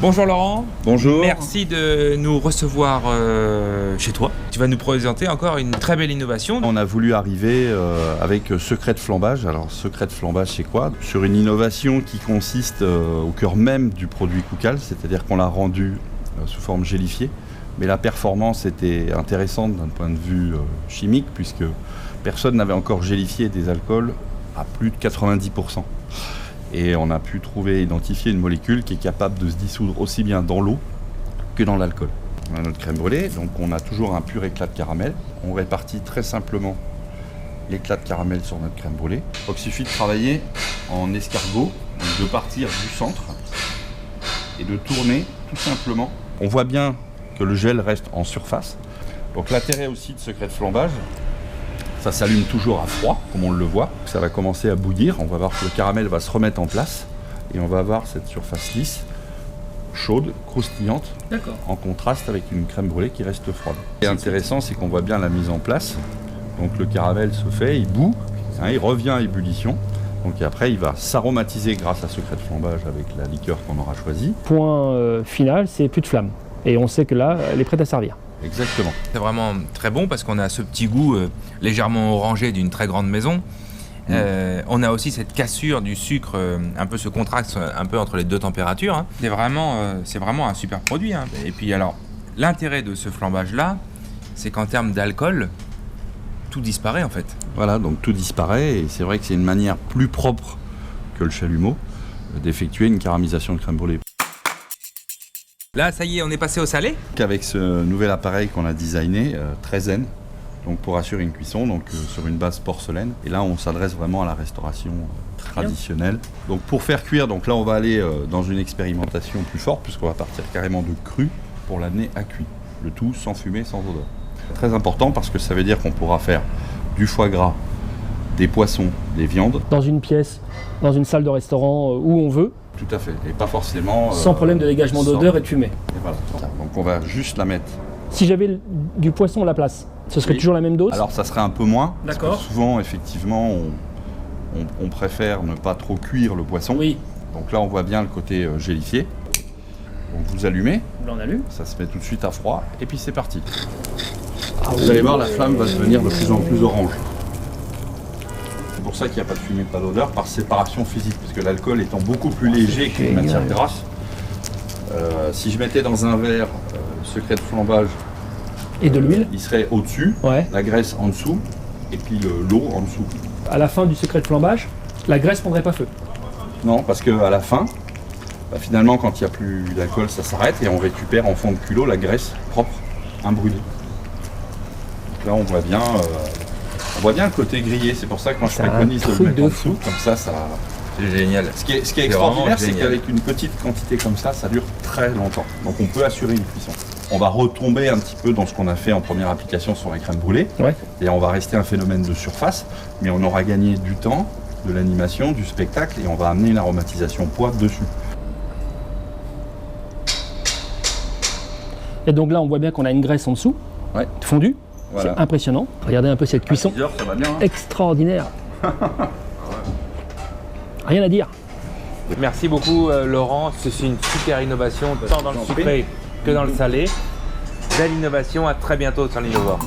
Bonjour Laurent. Bonjour. Merci de nous recevoir chez toi. Tu vas nous présenter encore une très belle innovation. On a voulu arriver avec Secret de Flambage. Alors Secret de Flambage, c'est quoi? Sur une innovation qui consiste au cœur même du produit Koucal, c'est-à-dire qu'on l'a rendu sous forme gélifiée. Mais la performance était intéressante d'un point de vue chimique, puisque personne n'avait encore gélifié des alcools à plus de 90%. Et on a pu identifier une molécule qui est capable de se dissoudre aussi bien dans l'eau que dans l'alcool. On a notre crème brûlée, donc on a toujours un pur éclat de caramel. On répartit très simplement l'éclat de caramel sur notre crème brûlée. Donc il suffit de travailler en escargot, donc de partir du centre et de tourner tout simplement. On voit bien que le gel reste en surface. Donc l'intérêt aussi de Secret de Flambage, ça s'allume toujours à froid, comme on le voit. Ça va commencer à bouillir, on va voir que le caramel va se remettre en place et on va avoir cette surface lisse, chaude, croustillante, en contraste avec une crème brûlée qui reste froide. Ce qui est intéressant, c'est qu'on voit bien la mise en place. Donc le caramel se fait, il bout, il revient à ébullition. Donc après, il va s'aromatiser grâce à Secret de Flambage avec la liqueur qu'on aura choisie. Point final, c'est plus de flamme. Et on sait que là, elle est prête à servir. Exactement. C'est vraiment très bon parce qu'on a ce petit goût légèrement orangé d'une très grande maison. On a aussi cette cassure du sucre, un peu ce contraste un peu entre les deux températures. Hein. C'est vraiment un super produit. Hein. Et puis alors, l'intérêt de ce flambage-là, c'est qu'en termes d'alcool, tout disparaît en fait. Voilà, donc tout disparaît et c'est vrai que c'est une manière plus propre que le chalumeau d'effectuer une caramisation de crème brûlée. Là, ça y est, on est passé au salé. Avec ce nouvel appareil qu'on a designé, très zen, donc pour assurer une cuisson sur une base porcelaine. Et là, on s'adresse vraiment à la restauration traditionnelle. Donc pour faire cuire, donc là, on va aller dans une expérimentation plus forte, puisqu'on va partir carrément de cru pour l'amener à cuit. Le tout sans fumée, sans odeur. Très important parce que ça veut dire qu'on pourra faire du foie gras, des poissons, des viandes. Dans une pièce, dans une salle de restaurant, où on veut. Tout à fait, et pas forcément... sans problème de dégagement d'odeur et de fumée. Et voilà. Donc on va juste la mettre. Si j'avais du poisson à la place, ce serait toujours la même dose? Alors ça serait un peu moins. D'accord. Parce que souvent, effectivement, on préfère ne pas trop cuire le poisson. Oui. Donc là, on voit bien le côté gélifié. Donc vous allumez. Là, on allume. Ça se met tout de suite à froid, et puis c'est parti. Vous allez voir, la flamme va devenir de plus en plus orange. C'est pour ça qu'il n'y a pas de fumée, pas d'odeur, par séparation physique, parce que l'alcool étant beaucoup plus léger qu'une matière grasse, si je mettais dans un verre Secret de Flambage et de l'huile, il serait au-dessus, la graisse en dessous, et puis l'eau en dessous. À la fin du Secret de Flambage, la graisse ne prendrait pas feu? Non, parce qu'à la fin, finalement, quand il n'y a plus d'alcool, ça s'arrête et on récupère en fond de culot la graisse propre, imbrûlée. Donc là, on voit bien le côté grillé. C'est pour ça que quand je préconise de le mettre en dessous, comme ça, c'est génial. Ce qui est extraordinaire, c'est qu'avec une petite quantité comme ça dure très longtemps. Donc on peut assurer une cuisson. On va retomber un petit peu dans ce qu'on a fait en première application sur la crème brûlée. Et on va rester un phénomène de surface, mais on aura gagné du temps, de l'animation, du spectacle, et on va amener une aromatisation poivre dessus. Et donc là, on voit bien qu'on a une graisse en dessous, fondue. Voilà. C'est impressionnant. Regardez un peu cette cuisson. À 10 heures, ça va bien, hein. Extraordinaire. Rien à dire. Merci beaucoup Laurent, c'est une super innovation, tant dans le sucré que dans le salé. Belle innovation, à très bientôt sur l'Innovore.